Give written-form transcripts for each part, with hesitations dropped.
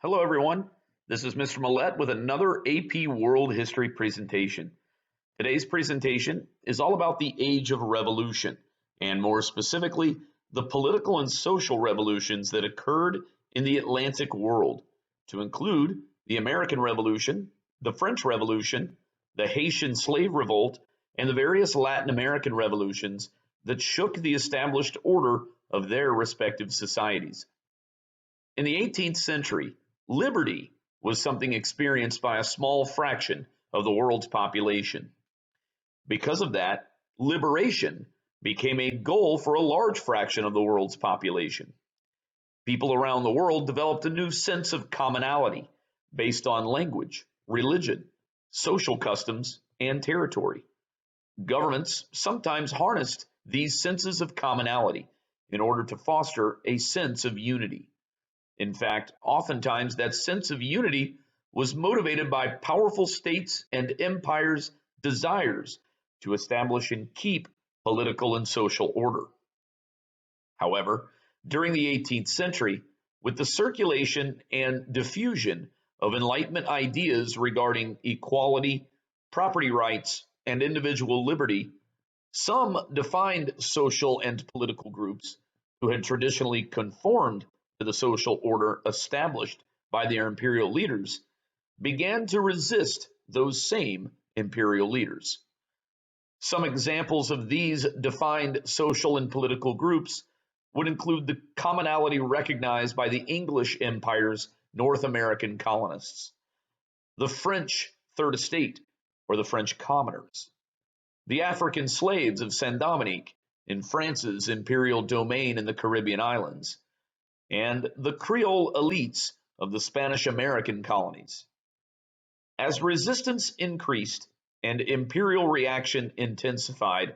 Hello, everyone. This is Mr. Millette with another AP World History presentation. Today's presentation is all about the Age of Revolution, and more specifically, the political and social revolutions that occurred in the Atlantic world, to include the American Revolution, the French Revolution, the Haitian Slave Revolt, and the various Latin American revolutions that shook the established order of their respective societies. In the 18th century, liberty was something experienced by a small fraction of the world's population. Because of that, liberation became a goal for a large fraction of the world's population. People around the world developed a new sense of commonality based on language, religion, social customs, and territory. Governments sometimes harnessed these senses of commonality in order to foster a sense of unity. In fact, oftentimes that sense of unity was motivated by powerful states and empires' desires to establish and keep political and social order. However, during the 18th century, with the circulation and diffusion of Enlightenment ideas regarding equality, property rights, and individual liberty, some defined social and political groups who had traditionally conformed to the social order established by their imperial leaders began to resist those same imperial leaders. Some examples of these defined social and political groups would include the commonality recognized by the English Empire's North American colonists, the French Third Estate, or the French commoners, the African slaves of Saint Dominique in France's imperial domain in the Caribbean islands, and the Creole elites of the Spanish American colonies. As resistance increased and imperial reaction intensified,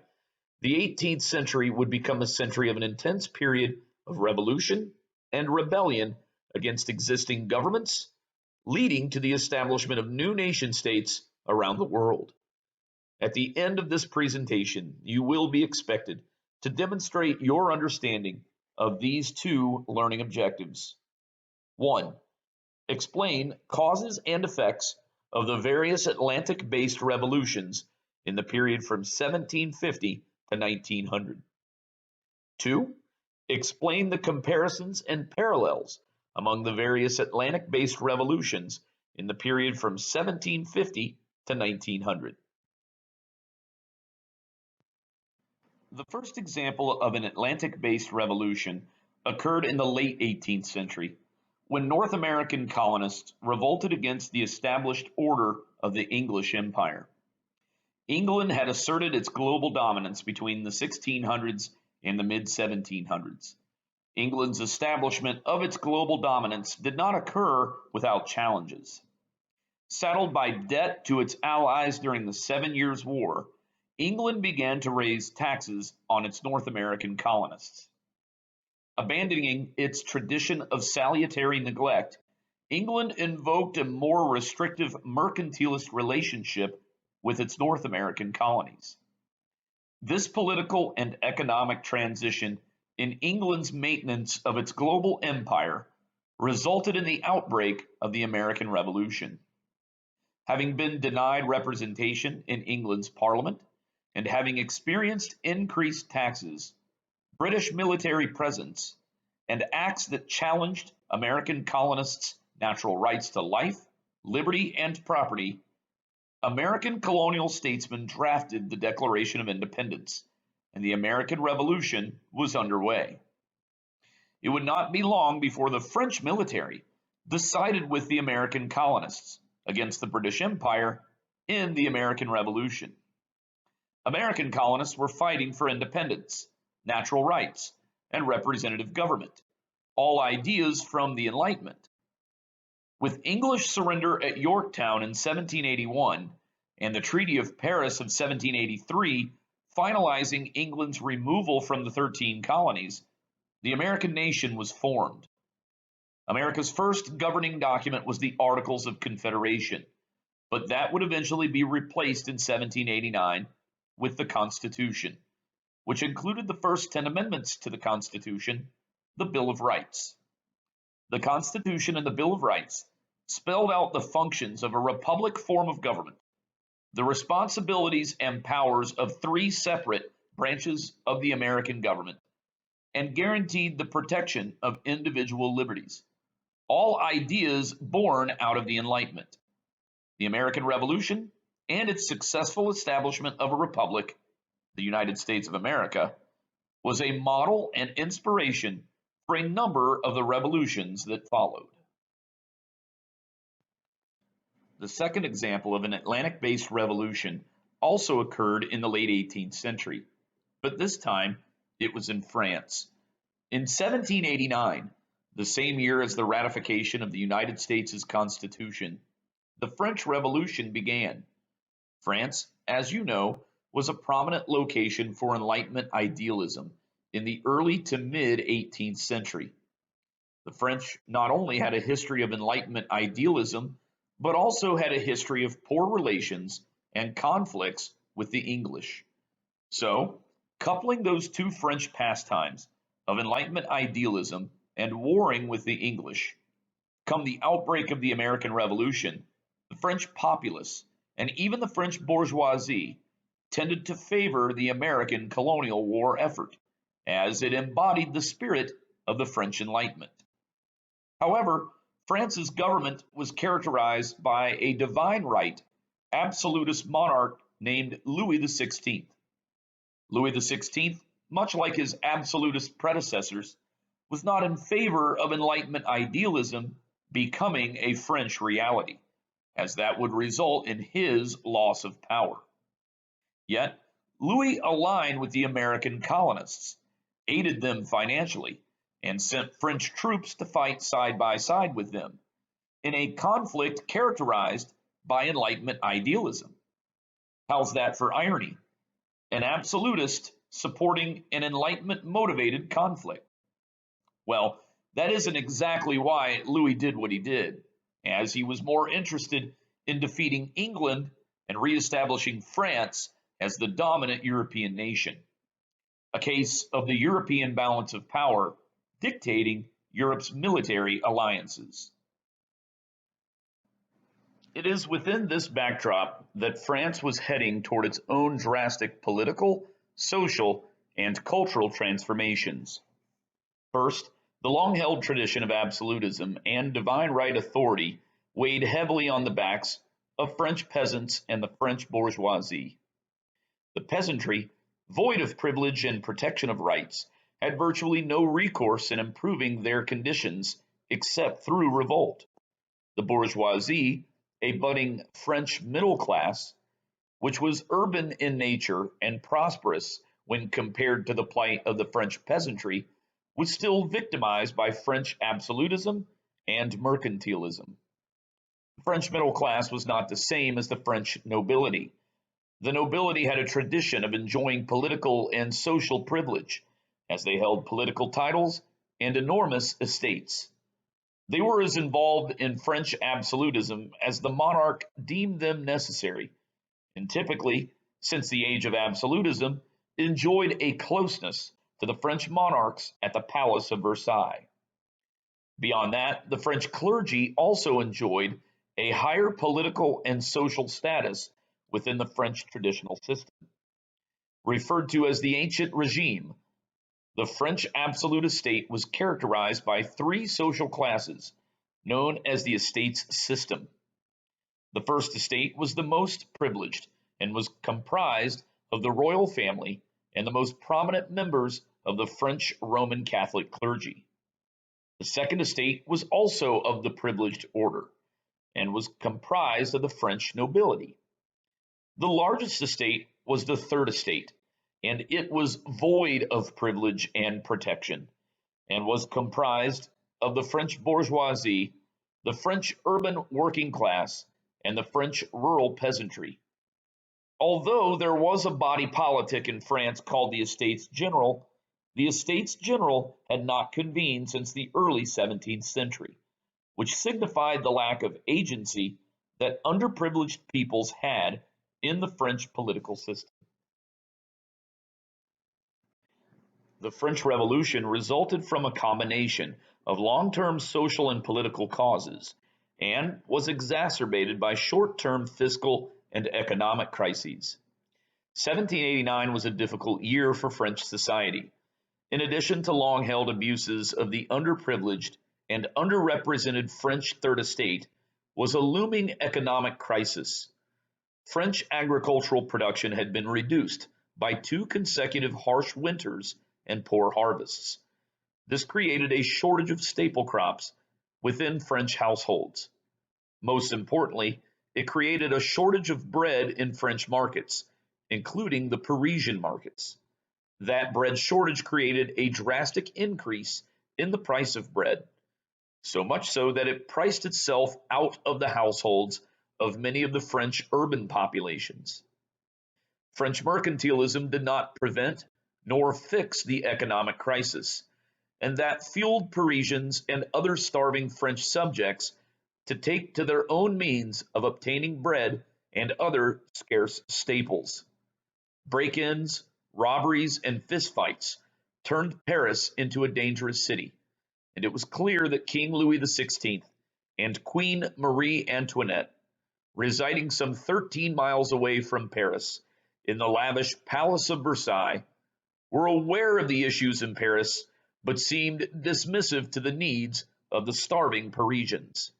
the 18th century would become a century of an intense period of revolution and rebellion against existing governments, leading to the establishment of new nation states around the world. At the end of this presentation, you will be expected to demonstrate your understanding of these two learning objectives. 1. Explain causes and effects of the various Atlantic-based revolutions in the period from 1750 to 1900. 2. Explain the comparisons and parallels among the various Atlantic-based revolutions in the period from 1750 to 1900. The first example of an Atlantic-based revolution occurred in the late 18th century, when North American colonists revolted against the established order of the English Empire. England had asserted its global dominance between the 1600s and the mid-1700s. England's establishment of its global dominance did not occur without challenges. Saddled by debt to its allies during the 7 Years' War, England began to raise taxes on its North American colonists. Abandoning its tradition of salutary neglect, England invoked a more restrictive mercantilist relationship with its North American colonies. This political and economic transition in England's maintenance of its global empire resulted in the outbreak of the American Revolution. Having been denied representation in England's Parliament, and having experienced increased taxes, British military presence, and acts that challenged American colonists' natural rights to life, liberty, and property, American colonial statesmen drafted the Declaration of Independence, and the American Revolution was underway. It would not be long before the French military sided with the American colonists against the British Empire in the American Revolution. American colonists were fighting for independence, natural rights, and representative government, all ideas from the Enlightenment. With English surrender at Yorktown in 1781 and the Treaty of Paris of 1783 finalizing England's removal from the 13 colonies, the American nation was formed. America's first governing document was the Articles of Confederation, but that would eventually be replaced in 1789 with the Constitution, which included the first 10 amendments to the Constitution, the Bill of Rights. The Constitution and the Bill of Rights spelled out the functions of a republic form of government, the responsibilities and powers of three separate branches of the American government, and guaranteed the protection of individual liberties, all ideas born out of the Enlightenment. The American Revolution and its successful establishment of a republic, the United States of America, was a model and inspiration for a number of the revolutions that followed. The second example of an Atlantic-based revolution also occurred in the late 18th century, but this time it was in France. In 1789, the same year as the ratification of the United States' Constitution, the French Revolution began. France, as you know, was a prominent location for Enlightenment idealism in the early to mid-18th century. The French not only had a history of Enlightenment idealism, but also had a history of poor relations and conflicts with the English. So, coupling those two French pastimes of Enlightenment idealism and warring with the English, come the outbreak of the American Revolution, the French populace and even the French bourgeoisie tended to favor the American colonial war effort, as it embodied the spirit of the French Enlightenment. However, France's government was characterized by a divine right, absolutist monarch named Louis XVI. Louis XVI, much like his absolutist predecessors, was not in favor of Enlightenment idealism becoming a French reality, as that would result in his loss of power. Yet, Louis aligned with the American colonists, aided them financially, and sent French troops to fight side by side with them in a conflict characterized by Enlightenment idealism. How's that for irony? An absolutist supporting an Enlightenment motivated conflict. Well, that isn't exactly why Louis did what he did, as he was more interested in defeating England and reestablishing France as the dominant European nation, a case of the European balance of power dictating Europe's military alliances. It is within this backdrop that France was heading toward its own drastic political, social, and cultural transformations. First, the long-held tradition of absolutism and divine right authority weighed heavily on the backs of French peasants and the French bourgeoisie. The peasantry, void of privilege and protection of rights, had virtually no recourse in improving their conditions except through revolt. The bourgeoisie, a budding French middle class, which was urban in nature and prosperous when compared to the plight of the French peasantry, was still victimized by French absolutism and mercantilism. The French middle class was not the same as the French nobility. The nobility had a tradition of enjoying political and social privilege, as they held political titles and enormous estates. They were as involved in French absolutism as the monarch deemed them necessary, and typically, since the age of absolutism, enjoyed a closeness to the French monarchs at the Palace of Versailles. Beyond that, the French clergy also enjoyed a higher political and social status within the French traditional system. Referred to as the ancient regime, the French absolute estate was characterized by three social classes, known as the estates system. The first estate was the most privileged and was comprised of the royal family and the most prominent members of the French Roman Catholic clergy. The second estate was also of the privileged order and was comprised of the French nobility. The largest estate was the third estate, and it was void of privilege and protection, and was comprised of the French bourgeoisie, the French urban working class, and the French rural peasantry. Although there was a body politic in France called the Estates General, the Estates General had not convened since the early 17th century, which signified the lack of agency that underprivileged peoples had in the French political system. The French Revolution resulted from a combination of long-term social and political causes, and was exacerbated by short-term fiscal and economic crises. 1789 was a difficult year for French society. In addition to long-held abuses of the underprivileged and underrepresented French Third Estate was a looming economic crisis. French agricultural production had been reduced by 2 consecutive harsh winters and poor harvests. This created a shortage of staple crops within French households. Most importantly, it created a shortage of bread in French markets, including the Parisian markets. That bread shortage created a drastic increase in the price of bread, so much so that it priced itself out of the households of many of the French urban populations. French mercantilism did not prevent nor fix the economic crisis, and that fueled Parisians and other starving French subjects to take to their own means of obtaining bread and other scarce staples. Break-ins, robberies, and fistfights turned Paris into a dangerous city, and it was clear that King Louis XVI and Queen Marie Antoinette, residing some 13 miles away from Paris in the lavish Palace of Versailles, were aware of the issues in Paris but seemed dismissive to the needs of the starving Parisians.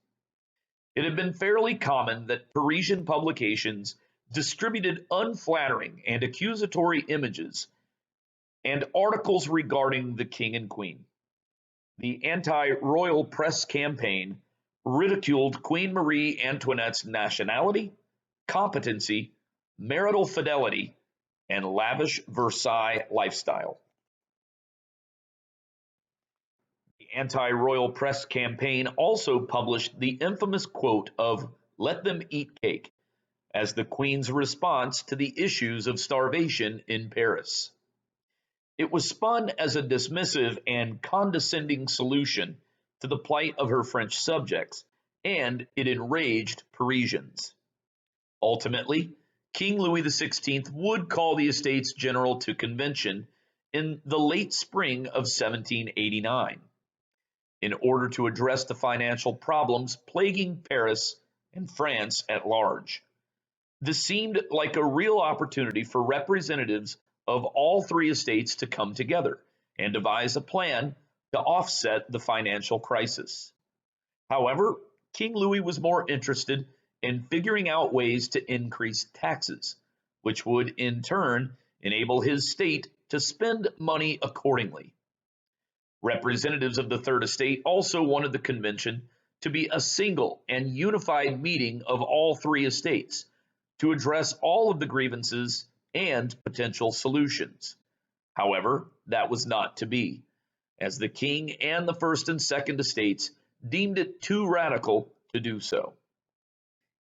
It had been fairly common that Parisian publications distributed unflattering and accusatory images and articles regarding the king and queen. The anti-royal press campaign ridiculed Queen Marie Antoinette's nationality, competency, marital fidelity, and lavish Versailles lifestyle. The anti-royal press campaign also published the infamous quote of "Let them eat cake" as the Queen's response to the issues of starvation in Paris. It was spun as a dismissive and condescending solution to the plight of her French subjects, and it enraged Parisians. Ultimately, King Louis XVI would call the Estates General to convention in the late spring of 1789 in order to address the financial problems plaguing Paris and France at large. This seemed like a real opportunity for representatives of all 3 estates to come together and devise a plan to offset the financial crisis. However, King Louis was more interested in figuring out ways to increase taxes, which would in turn enable his state to spend money accordingly. Representatives of the Third Estate also wanted the convention to be a single and unified meeting of all 3 estates to address all of the grievances and potential solutions. However, that was not to be, as the king and the First and Second Estates deemed it too radical to do so.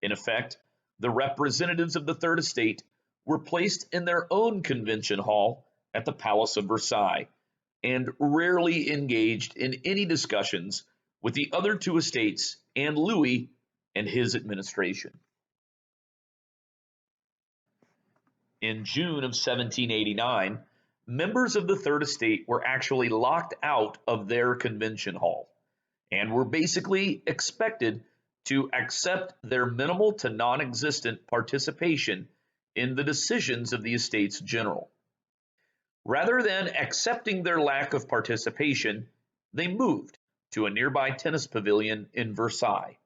In effect, the representatives of the Third Estate were placed in their own convention hall at the Palace of Versailles and rarely engaged in any discussions with the other 2 estates and Louis and his administration. In June of 1789, members of the Third Estate were actually locked out of their convention hall and were basically expected to accept their minimal to non-existent participation in the decisions of the Estates General. Rather than accepting their lack of participation, they moved to a nearby tennis pavilion in Versailles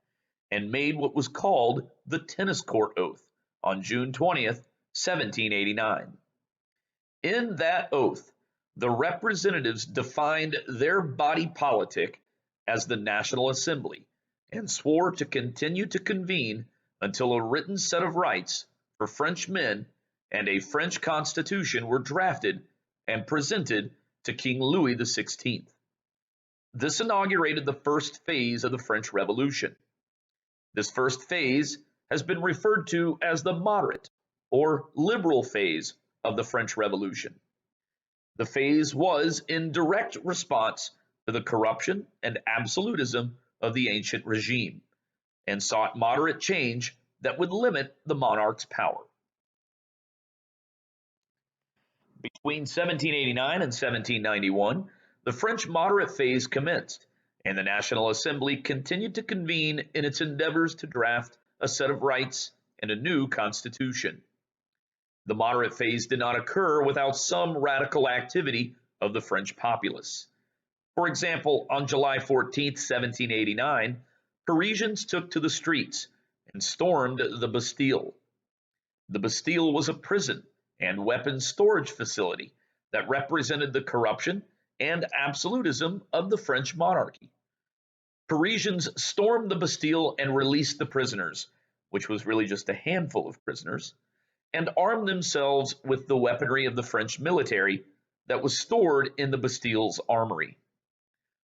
and made what was called the Tennis Court Oath on June 20th, 1789. In that oath, the representatives defined their body politic as the National Assembly and swore to continue to convene until a written set of rights for French men and a French constitution were drafted and presented to King Louis XVI. This inaugurated the first phase of the French Revolution. This first phase has been referred to as the moderate or liberal phase of the French Revolution. The phase was in direct response to the corruption and absolutism of the ancient regime and sought moderate change that would limit the monarch's power. Between 1789 and 1791, the French moderate phase commenced, and the National Assembly continued to convene in its endeavors to draft a set of rights and a new constitution. The moderate phase did not occur without some radical activity of the French populace. For example, on July 14, 1789, Parisians took to the streets and stormed the Bastille. The Bastille was a prison and weapons storage facility that represented the corruption and absolutism of the French monarchy. Parisians stormed the Bastille and released the prisoners, which was really just a handful of prisoners, and armed themselves with the weaponry of the French military that was stored in the Bastille's armory.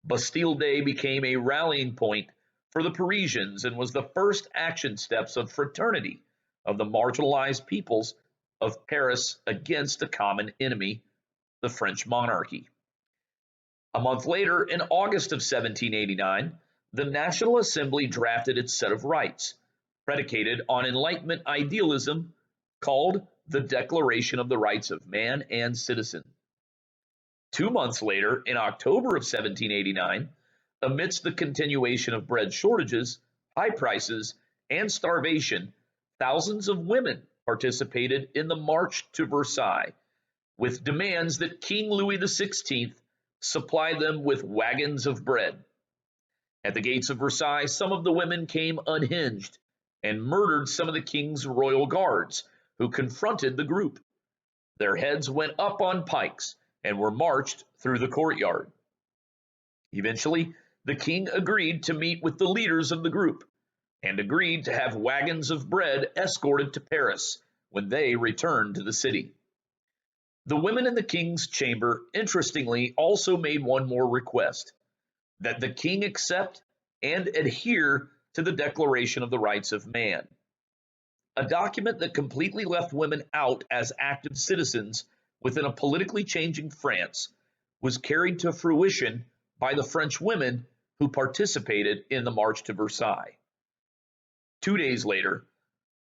Bastille Day became a rallying point for the Parisians and was the first action steps of fraternity of the marginalized peoples of Paris against a common enemy, the French monarchy. A month later, in August of 1789, the National Assembly drafted its set of rights, predicated on Enlightenment idealism, called the Declaration of the Rights of Man and Citizen. 2 months later, in October of 1789, amidst the continuation of bread shortages, high prices, and starvation, thousands of women participated in the March to Versailles, with demands that King Louis XVI supply them with wagons of bread. At the gates of Versailles, some of the women came unhinged and murdered some of the king's royal guards, who confronted the group. Their heads went up on pikes and were marched through the courtyard. Eventually, the king agreed to meet with the leaders of the group and agreed to have wagons of bread escorted to Paris when they returned to the city. The women in the king's chamber, interestingly, also made one more request: that the king accept and adhere to the Declaration of the Rights of Man, a document that completely left women out as active citizens within a politically changing France, was carried to fruition by the French women who participated in the March to Versailles. 2 days later,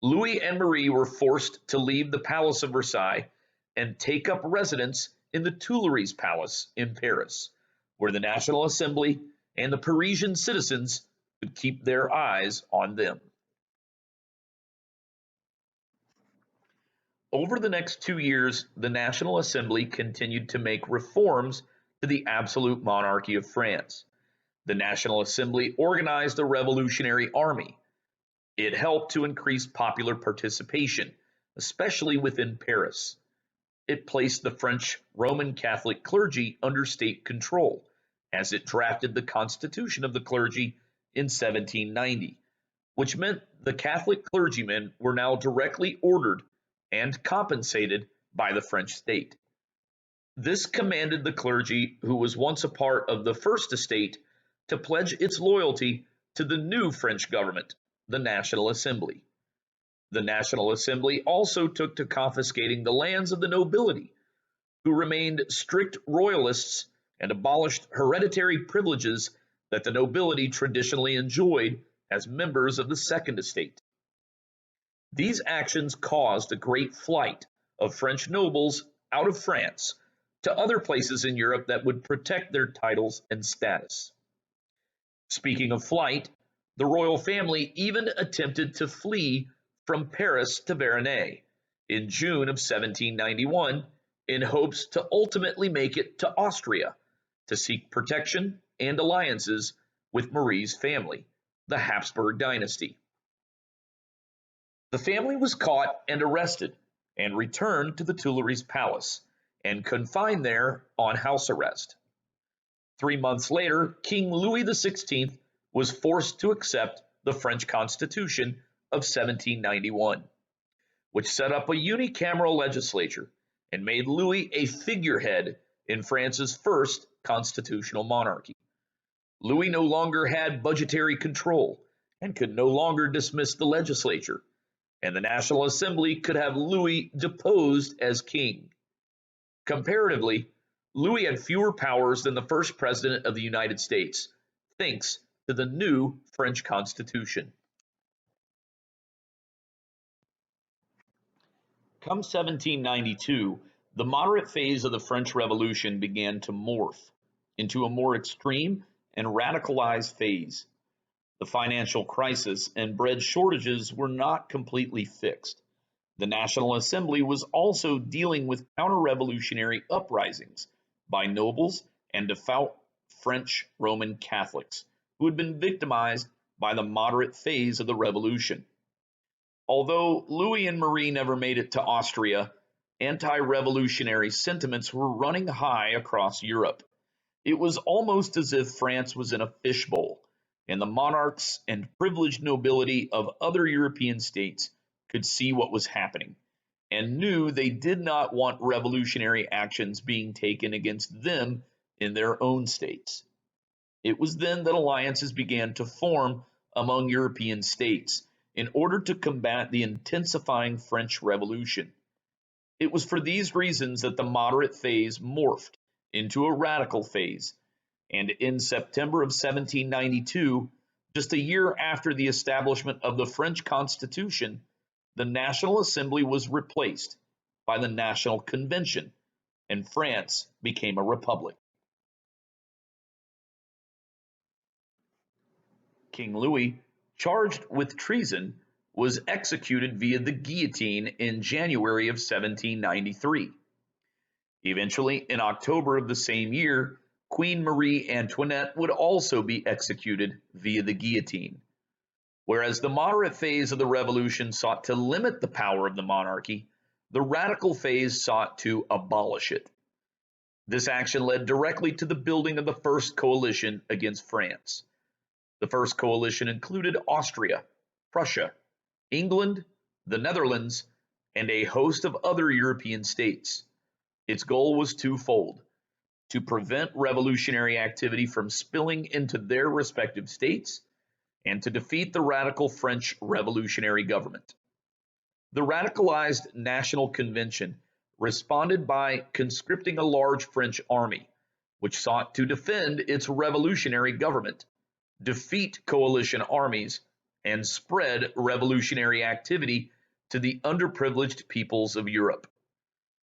Louis and Marie were forced to leave the Palace of Versailles and take up residence in the Tuileries Palace in Paris, where the National Assembly and the Parisian citizens could keep their eyes on them. Over the next 2 years, the National Assembly continued to make reforms to the absolute monarchy of France. The National Assembly organized a revolutionary army. It helped to increase popular participation, especially within Paris. It placed the French Roman Catholic clergy under state control, as it drafted the Constitution of the Clergy in 1790, which meant the Catholic clergymen were now directly ordered and compensated by the French state. This commanded the clergy, who was once a part of the First Estate, to pledge its loyalty to the new French government, the National Assembly. The National Assembly also took to confiscating the lands of the nobility, who remained strict royalists, and abolished hereditary privileges that the nobility traditionally enjoyed as members of the Second Estate. These actions caused a great flight of French nobles out of France to other places in Europe that would protect their titles and status. Speaking of flight, the royal family even attempted to flee from Paris to Varennes in June of 1791 in hopes to ultimately make it to Austria to seek protection and alliances with Marie's family, the Habsburg dynasty. The family was caught and arrested and returned to the Tuileries Palace and confined there on house arrest. 3 months later, King Louis XVI was forced to accept the French Constitution of 1791, which set up a unicameral legislature and made Louis a figurehead in France's first constitutional monarchy. Louis no longer had budgetary control and could no longer dismiss the legislature, and the National Assembly could have Louis deposed as king. Comparatively, Louis had fewer powers than the first president of the United States, thanks to the new French Constitution. Come 1792, the moderate phase of the French Revolution began to morph into a more extreme and radicalized phase. The financial crisis and bread shortages were not completely fixed. The National Assembly was also dealing with counter-revolutionary uprisings by nobles and devout French Roman Catholics who had been victimized by the moderate phase of the revolution. Although Louis and Marie never made it to Austria, anti-revolutionary sentiments were running high across Europe. It was almost as if France was in a fishbowl, and the monarchs and privileged nobility of other European states could see what was happening and knew they did not want revolutionary actions being taken against them in their own states. It was then that alliances began to form among European states in order to combat the intensifying French Revolution. It was for these reasons that the moderate phase morphed into a radical phase, and in September of 1792, just a year after the establishment of the French Constitution, the National Assembly was replaced by the National Convention, and France became a republic. King Louis, charged with treason, was executed via the guillotine in January of 1793. Eventually, in October of the same year, Queen Marie Antoinette would also be executed via the guillotine. Whereas the moderate phase of the revolution sought to limit the power of the monarchy, the radical phase sought to abolish it. This action led directly to the building of the first coalition against France. The first coalition included Austria, Prussia, England, the Netherlands, and a host of other European states. Its goal was twofold: to prevent revolutionary activity from spilling into their respective states, and to defeat the radical French revolutionary government. The radicalized National Convention responded by conscripting a large French army, which sought to defend its revolutionary government, defeat coalition armies, and spread revolutionary activity to the underprivileged peoples of Europe.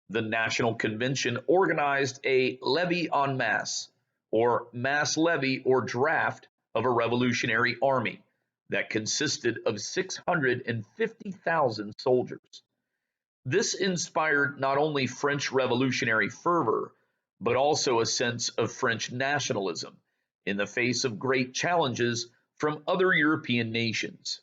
The National Convention organized a levy en masse, or mass levy or draft of a revolutionary army that consisted of 650,000 soldiers. This inspired not only French revolutionary fervor, but also a sense of French nationalism in the face of great challenges from other European nations.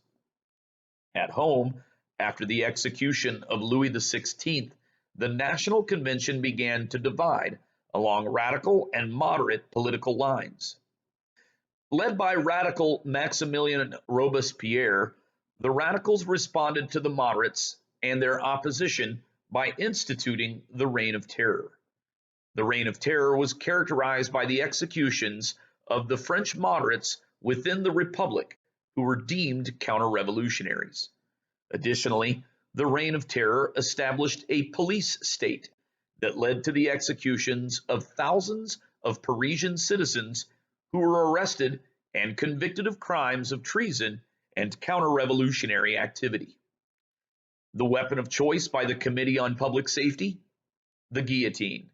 At home, after the execution of Louis XVI, the National Convention began to divide along radical and moderate political lines. Led by radical Maximilien Robespierre, the radicals responded to the moderates and their opposition by instituting the Reign of Terror. The Reign of Terror was characterized by the executions of the French moderates within the Republic who were deemed counter-revolutionaries. Additionally, the Reign of Terror established a police state that led to the executions of thousands of Parisian citizens who were arrested and convicted of crimes of treason and counter-revolutionary activity. The weapon of choice by the Committee on Public Safety? The guillotine,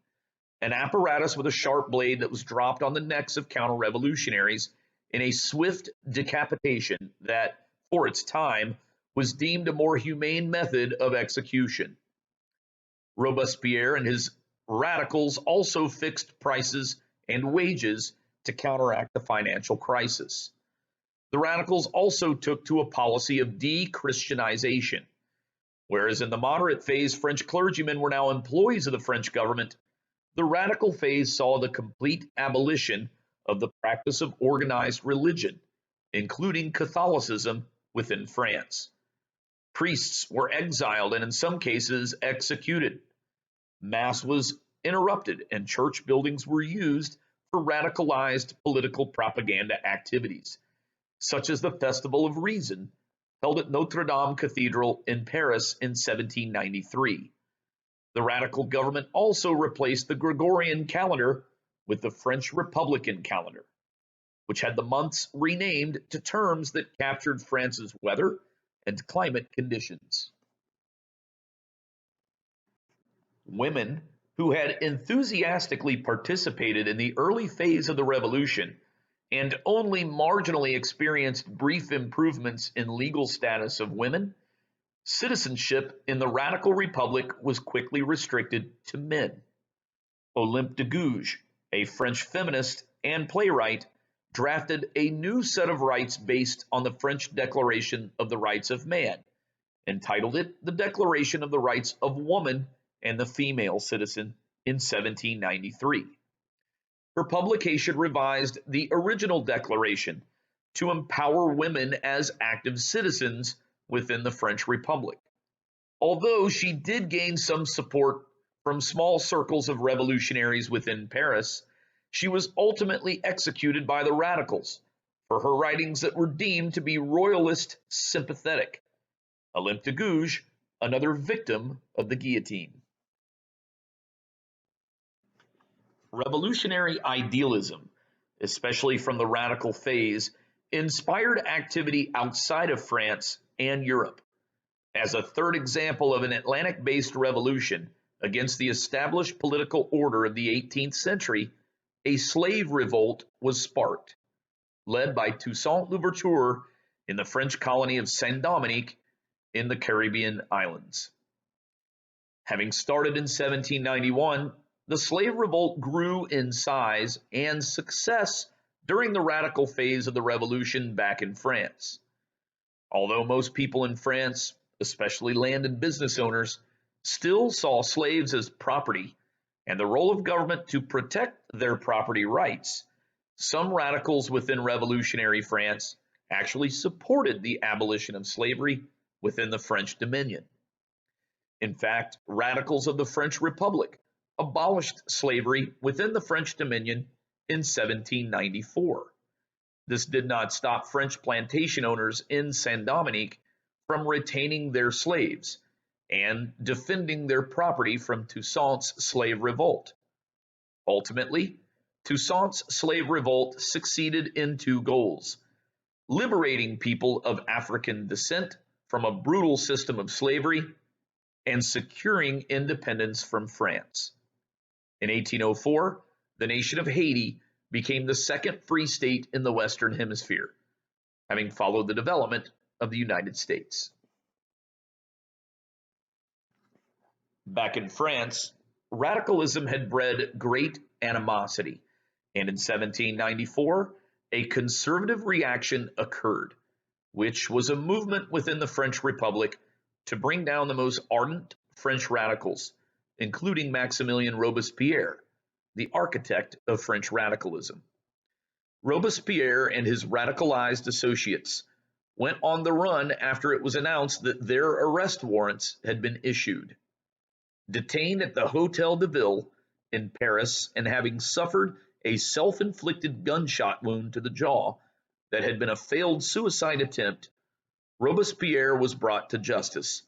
an apparatus with a sharp blade that was dropped on the necks of counter-revolutionaries in a swift decapitation that, for its time, was deemed a more humane method of execution. Robespierre and his radicals also fixed prices and wages to counteract the financial crisis. The radicals also took to a policy of de-Christianization. Whereas in the moderate phase, French clergymen were now employees of the French government, the radical phase saw the complete abolition of the practice of organized religion, including Catholicism, within France. Priests were exiled and in some cases executed. Mass was interrupted and church buildings were used for radicalized political propaganda activities, such as the Festival of Reason, held at Notre Dame Cathedral in Paris in 1793. The radical government also replaced the Gregorian calendar with the French Republican calendar, which had the months renamed to terms that captured France's weather and climate conditions. Women who had enthusiastically participated in the early phase of the revolution and only marginally experienced brief improvements in legal status of women, citizenship in the Radical Republic was quickly restricted to men. Olympe de Gouges, a French feminist and playwright, drafted a new set of rights based on the French Declaration of the Rights of Man, entitled it the Declaration of the Rights of Woman and the Female Citizen in 1793. Her publication revised the original declaration to empower women as active citizens within the French Republic. Although she did gain some support from small circles of revolutionaries within Paris, she was ultimately executed by the radicals for her writings that were deemed to be royalist sympathetic. Olympe de Gouges, another victim of the guillotine. Revolutionary idealism, especially from the radical phase, inspired activity outside of France and Europe. As a third example of an Atlantic-based revolution against the established political order of the 18th century, a slave revolt was sparked, led by Toussaint Louverture in the French colony of Saint-Dominique in the Caribbean islands. Having started in 1791, the slave revolt grew in size and success during the radical phase of the revolution back in France. Although most people in France, especially land and business owners, still saw slaves as property and the role of government to protect their property rights, some radicals within revolutionary France actually supported the abolition of slavery within the French Dominion. In fact, radicals of the French Republic abolished slavery within the French Dominion in 1794. This did not stop French plantation owners in Saint-Dominique from retaining their slaves and defending their property from Toussaint's slave revolt. Ultimately, Toussaint's slave revolt succeeded in two goals: liberating people of African descent from a brutal system of slavery and securing independence from France. In 1804, the nation of Haiti became the second free state in the Western Hemisphere, having followed the development of the United States. Back in France, radicalism had bred great animosity, and in 1794, a conservative reaction occurred, which was a movement within the French Republic to bring down the most ardent French radicals, including Maximilien Robespierre, the architect of French radicalism. Robespierre and his radicalized associates went on the run after it was announced that their arrest warrants had been issued. Detained at the Hôtel de Ville in Paris and having suffered a self-inflicted gunshot wound to the jaw that had been a failed suicide attempt, Robespierre was brought to justice,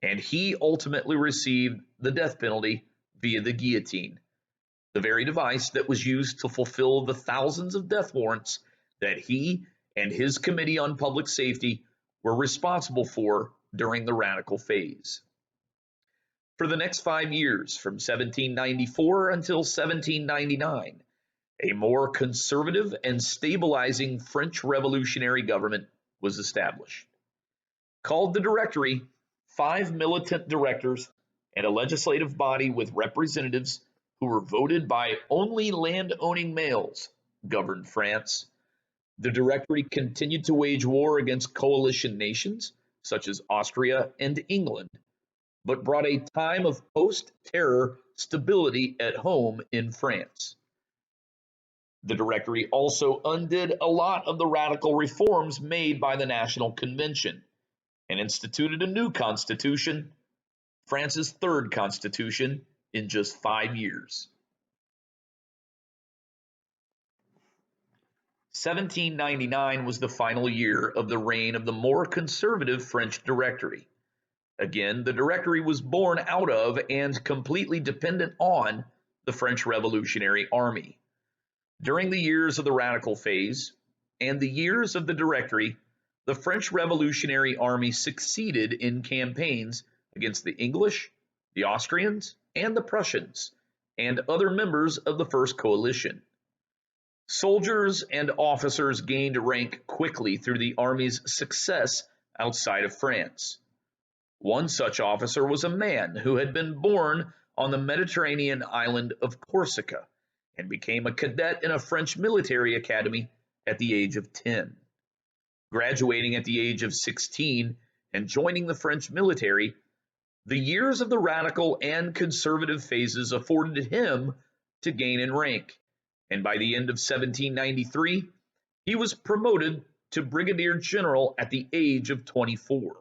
and he ultimately received the death penalty via the guillotine, the very device that was used to fulfill the thousands of death warrants that he and his Committee on Public Safety were responsible for during the radical phase. For the next 5 years, from 1794 until 1799, a more conservative and stabilizing French revolutionary government was established. Called the Directory, 5 militant directors and a legislative body with representatives who were voted by only land-owning males governed France. The Directory continued to wage war against coalition nations such as Austria and England, but brought a time of post-terror stability at home in France. The Directory also undid a lot of the radical reforms made by the National Convention and instituted a new constitution, France's third constitution, in just 5 years. 1799 was the final year of the reign of the more conservative French Directory. Again, the Directory was born out of and completely dependent on the French Revolutionary Army. During the years of the radical phase and the years of the Directory, the French Revolutionary Army succeeded in campaigns against the English, the Austrians, and the Prussians, and other members of the First Coalition. Soldiers and officers gained rank quickly through the army's success outside of France. One such officer was a man who had been born on the Mediterranean island of Corsica and became a cadet in a French military academy at the age of 10. Graduating at the age of 16 and joining the French military, the years of the radical and conservative phases afforded him to gain in rank, and by the end of 1793, he was promoted to brigadier general at the age of 24.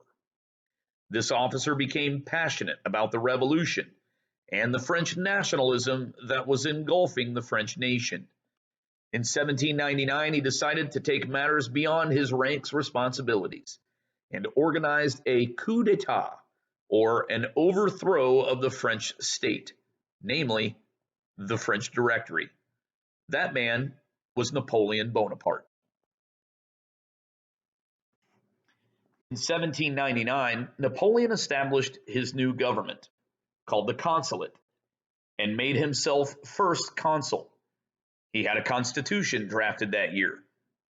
This officer became passionate about the revolution and the French nationalism that was engulfing the French nation. In 1799, he decided to take matters beyond his rank's responsibilities and organized a coup d'etat, or an overthrow of the French state, namely the French Directory. That man was Napoleon Bonaparte. In 1799, Napoleon established his new government, called the Consulate, and made himself first consul. He had a constitution drafted that year,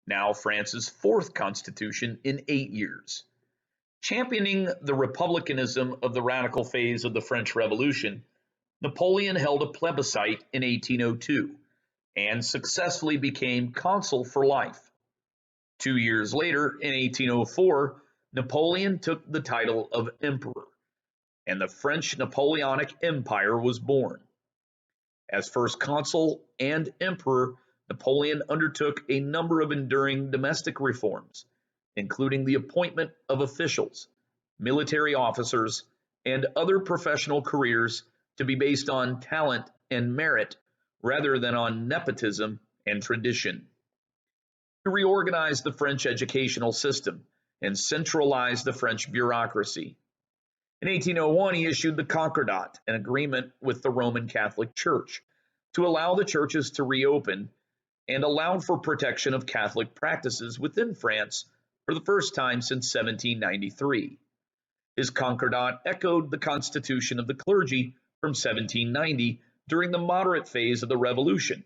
now France's fourth constitution in 8 years. Championing the republicanism of the radical phase of the French Revolution, Napoleon held a plebiscite in 1802 and successfully became consul for life. 2 years later, in 1804, Napoleon took the title of emperor, and the French Napoleonic Empire was born. As first consul and emperor, Napoleon undertook a number of enduring domestic reforms, including the appointment of officials, military officers, and other professional careers to be based on talent and merit rather than on nepotism and tradition. He reorganized the French educational system and centralized the French bureaucracy. In 1801, he issued the Concordat, an agreement with the Roman Catholic Church, to allow the churches to reopen and allowed for protection of Catholic practices within France for the first time since 1793. His Concordat echoed the constitution of the clergy from 1790 during the moderate phase of the Revolution,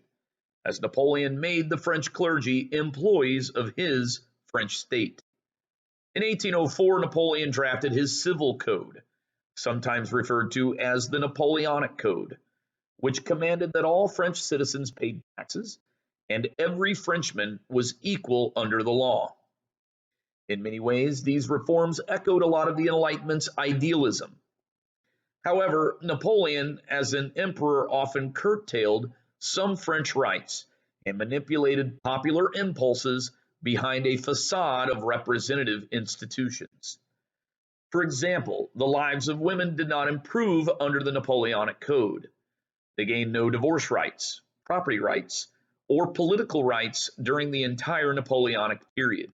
as Napoleon made the French clergy employees of his French state. In 1804, Napoleon drafted his Civil Code, sometimes referred to as the Napoleonic Code, which commanded that all French citizens paid taxes and every Frenchman was equal under the law. In many ways, these reforms echoed a lot of the Enlightenment's idealism. However, Napoleon, as an emperor, often curtailed some French rights and manipulated popular impulses behind a facade of representative institutions. For example, the lives of women did not improve under the Napoleonic Code. They gained no divorce rights, property rights, or political rights during the entire Napoleonic period.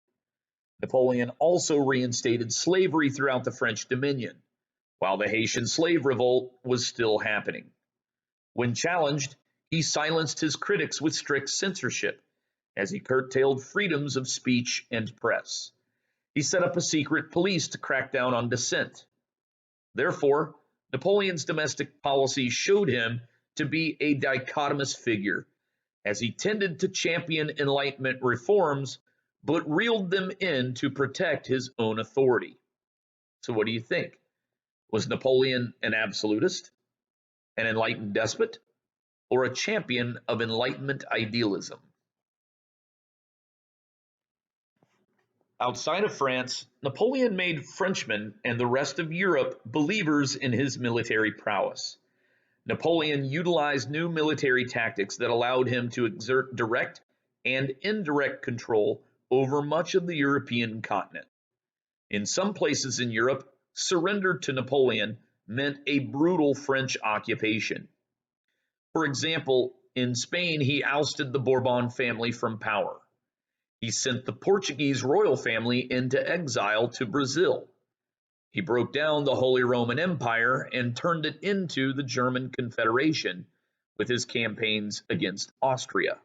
Napoleon also reinstated slavery throughout the French Dominion, while the Haitian Slave Revolt was still happening. When challenged, he silenced his critics with strict censorship, as he curtailed freedoms of speech and press. He set up a secret police to crack down on dissent. Therefore, Napoleon's domestic policy showed him to be a dichotomous figure, as he tended to champion Enlightenment reforms, but reeled them in to protect his own authority. So what do you think? Was Napoleon an absolutist, an enlightened despot, or a champion of Enlightenment idealism? Outside of France, Napoleon made Frenchmen and the rest of Europe believers in his military prowess. Napoleon utilized new military tactics that allowed him to exert direct and indirect control over much of the European continent. In some places in Europe, surrender to Napoleon meant a brutal French occupation. For example, in Spain, he ousted the Bourbon family from power. He sent the Portuguese royal family into exile to Brazil. He broke down the Holy Roman Empire and turned it into the German Confederation with his campaigns against Austria.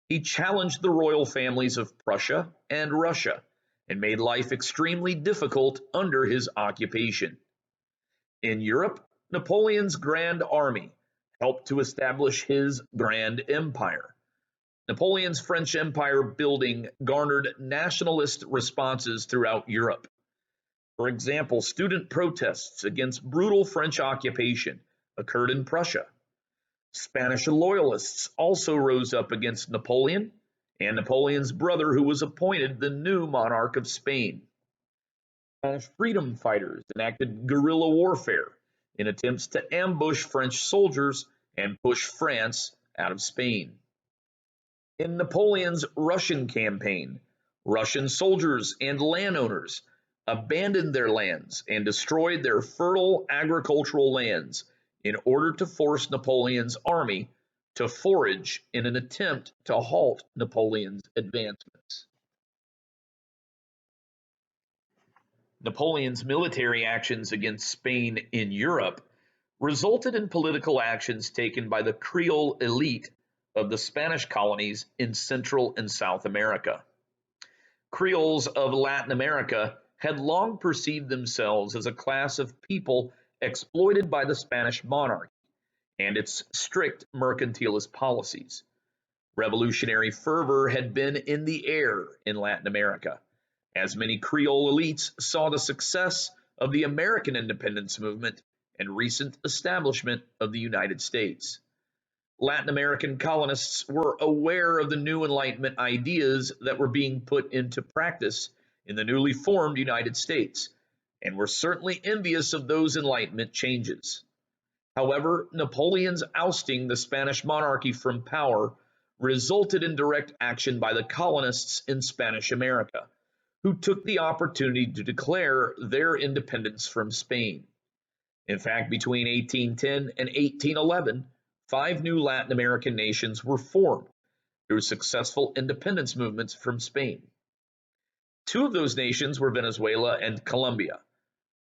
He challenged the royal families of Prussia and Russia and made life extremely difficult under his occupation. In Europe, Napoleon's Grand Army helped to establish his Grand Empire. Napoleon's French Empire building garnered nationalist responses throughout Europe. For example, student protests against brutal French occupation occurred in Prussia. Spanish loyalists also rose up against Napoleon and Napoleon's brother, who was appointed the new monarch of Spain. Spanish freedom fighters enacted guerrilla warfare in attempts to ambush French soldiers and push France out of Spain. In Napoleon's Russian campaign, Russian soldiers and landowners abandoned their lands and destroyed their fertile agricultural lands in order to force Napoleon's army to forage in an attempt to halt Napoleon's advancements. Napoleon's military actions against Spain in Europe resulted in political actions taken by the Creole elite of the Spanish colonies in Central and South America. Creoles of Latin America had long perceived themselves as a class of people exploited by the Spanish monarchy and its strict mercantilist policies. Revolutionary fervor had been in the air in Latin America, as many Creole elites saw the success of the American independence movement and recent establishment of the United States. Latin American colonists were aware of the new Enlightenment ideas that were being put into practice in the newly formed United States, and were certainly envious of those Enlightenment changes. However, Napoleon's ousting the Spanish monarchy from power resulted in direct action by the colonists in Spanish America, who took the opportunity to declare their independence from Spain. In fact, between 1810 and 1811, 5 new Latin American nations were formed through successful independence movements from Spain. 2 of those nations were Venezuela and Colombia.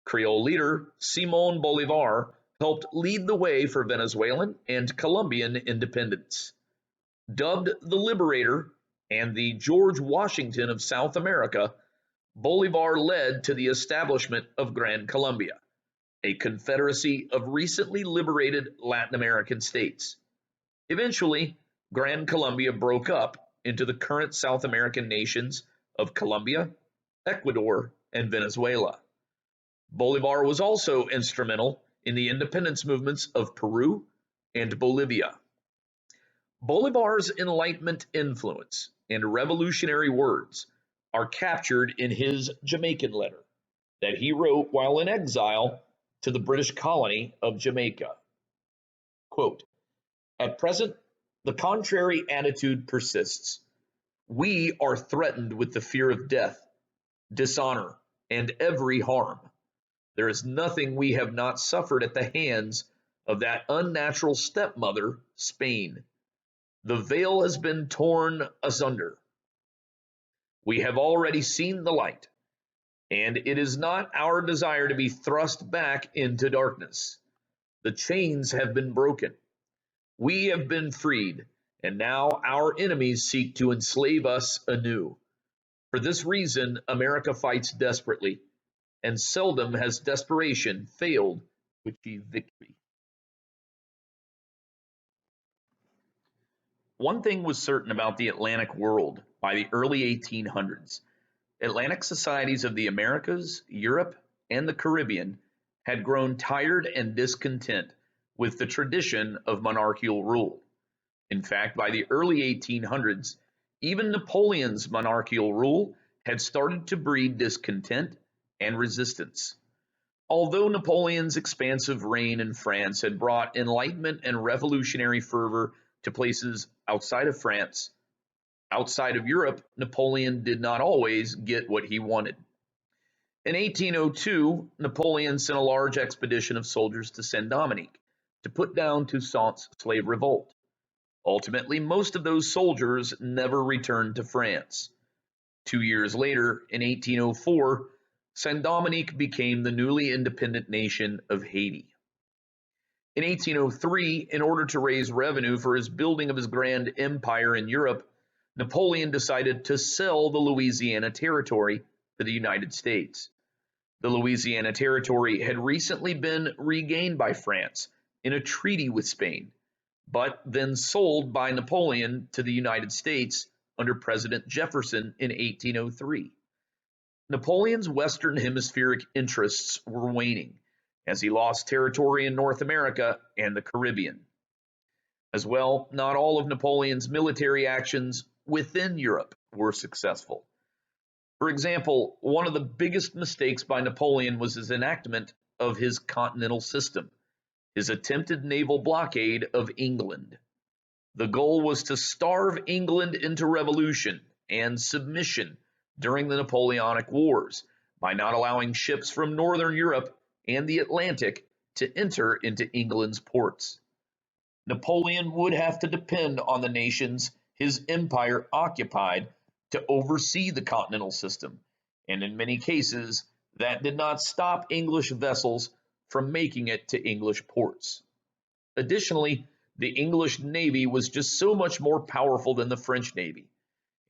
Creole leader Simón Bolívar helped lead the way for Venezuelan and Colombian independence. Dubbed the Liberator and the George Washington of South America, Bolívar led to the establishment of Gran Colombia, a confederacy of recently liberated Latin American states. Eventually, Gran Colombia broke up into the current South American nations of Colombia, Ecuador, and Venezuela. Bolívar was also instrumental in the independence movements of Peru and Bolivia. Bolívar's Enlightenment influence and revolutionary words are captured in his Jamaican letter that he wrote while in exile to the British colony of Jamaica. Quote, "At present, the contrary attitude persists. We are threatened with the fear of death, dishonor, and every harm. There is nothing we have not suffered at the hands of that unnatural stepmother, Spain. The veil has been torn asunder. We have already seen the light, and it is not our desire to be thrust back into darkness. The chains have been broken. We have been freed, and now our enemies seek to enslave us anew. For this reason, America fights desperately, and seldom has desperation failed to achieve victory." One thing was certain about the Atlantic world by the early 1800s. Atlantic societies of the Americas, Europe, and the Caribbean had grown tired and discontent with the tradition of monarchical rule. In fact, by the early 1800s, even Napoleon's monarchical rule had started to breed discontent and resistance. Although Napoleon's expansive reign in France had brought enlightenment and revolutionary fervor to places outside of France, outside of Europe, Napoleon did not always get what he wanted. In 1802, Napoleon sent a large expedition of soldiers to Saint-Dominique to put down Toussaint's slave revolt. Ultimately, most of those soldiers never returned to France. 2 years later, in 1804, Saint-Dominique became the newly independent nation of Haiti. In 1803, in order to raise revenue for his building of his grand empire in Europe, Napoleon decided to sell the Louisiana Territory to the United States. The Louisiana Territory had recently been regained by France in a treaty with Spain, but then sold by Napoleon to the United States under President Jefferson in 1803. Napoleon's Western Hemispheric interests were waning as he lost territory in North America and the Caribbean. As well, not all of Napoleon's military actions within Europe were successful. For example, one of the biggest mistakes by Napoleon was his enactment of his continental system, his attempted naval blockade of England. The goal was to starve England into revolution and submission during the Napoleonic Wars by not allowing ships from Northern Europe and the Atlantic to enter into England's ports. Napoleon would have to depend on the nations his empire occupied to oversee the continental system, and in many cases, that did not stop English vessels from making it to English ports. Additionally, the English Navy was just so much more powerful than the French Navy,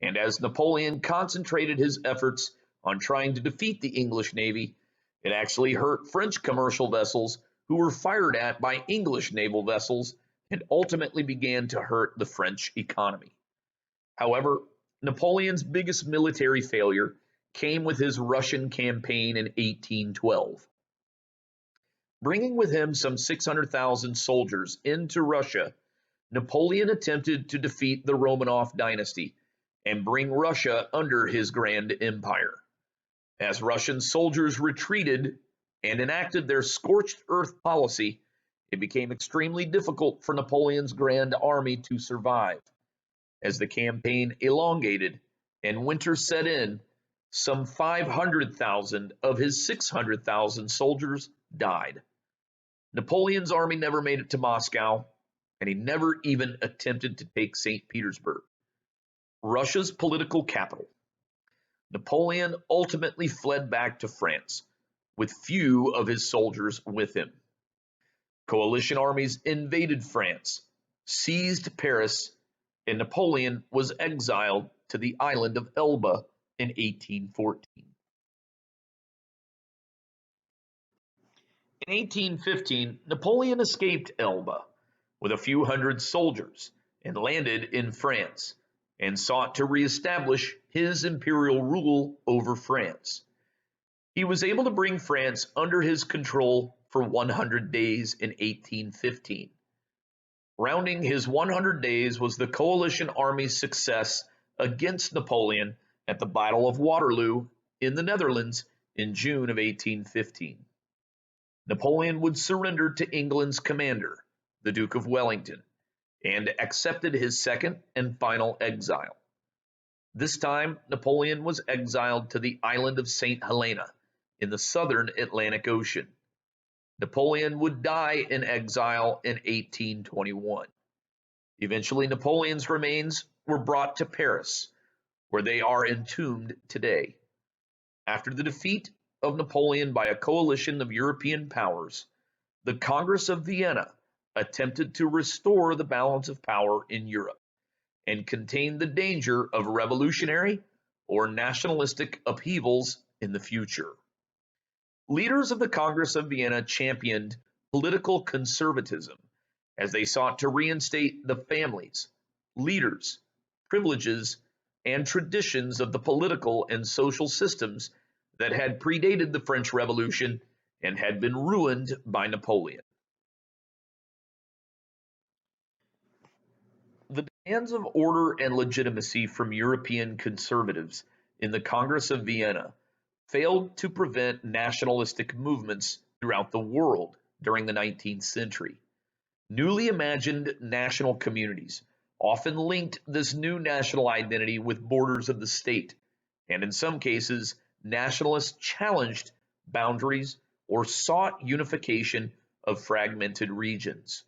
and as Napoleon concentrated his efforts on trying to defeat the English Navy, it actually hurt French commercial vessels who were fired at by English naval vessels and ultimately began to hurt the French economy. However, Napoleon's biggest military failure came with his Russian campaign in 1812. Bringing with him some 600,000 soldiers into Russia, Napoleon attempted to defeat the Romanov dynasty and bring Russia under his grand empire. As Russian soldiers retreated and enacted their scorched earth policy, it became extremely difficult for Napoleon's grand army to survive. As the campaign elongated and winter set in, some 500,000 of his 600,000 soldiers died. Napoleon's army never made it to Moscow, and he never even attempted to take St. Petersburg, Russia's political capital. Napoleon ultimately fled back to France, with few of his soldiers with him. Coalition armies invaded France, seized Paris, and Napoleon was exiled to the island of Elba in 1814. In 1815, Napoleon escaped Elba with a few hundred soldiers and landed in France and sought to reestablish his imperial rule over France. He was able to bring France under his control for 100 days in 1815. Rounding his 100 days was the coalition army's success against Napoleon at the Battle of Waterloo in the Netherlands in June of 1815. Napoleon would surrender to England's commander, the Duke of Wellington, and accepted his second and final exile. This time, Napoleon was exiled to the island of St. Helena in the southern Atlantic Ocean. Napoleon would die in exile in 1821. Eventually, Napoleon's remains were brought to Paris, where they are entombed today. After the defeat of Napoleon by a coalition of European powers, the Congress of Vienna attempted to restore the balance of power in Europe and contain the danger of revolutionary or nationalistic upheavals in the future. Leaders of the Congress of Vienna championed political conservatism as they sought to reinstate the families, leaders, privileges, and traditions of the political and social systems that had predated the French Revolution and had been ruined by Napoleon. The demands of order and legitimacy from European conservatives in the Congress of Vienna failed to prevent nationalistic movements throughout the world during the 19th century. Newly imagined national communities often linked this new national identity with borders of the state, and in some cases, nationalists challenged boundaries or sought unification of fragmented regions.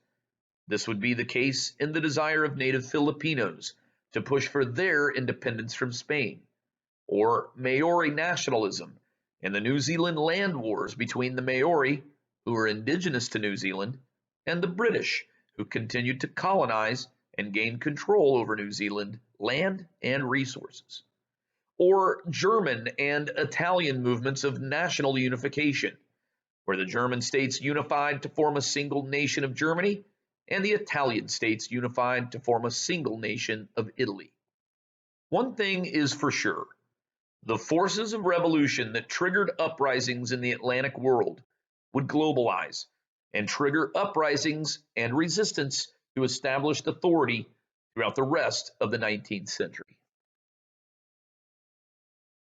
This would be the case in the desire of native Filipinos to push for their independence from Spain, or Maori nationalism and the New Zealand land wars between the Maori, who were indigenous to New Zealand, and the British, who continued to colonize and gain control over New Zealand land and resources, or German and Italian movements of national unification, where the German states unified to form a single nation of Germany and the Italian states unified to form a single nation of Italy. One thing is for sure: the forces of revolution that triggered uprisings in the Atlantic world would globalize and trigger uprisings and resistance to established authority throughout the rest of the 19th century.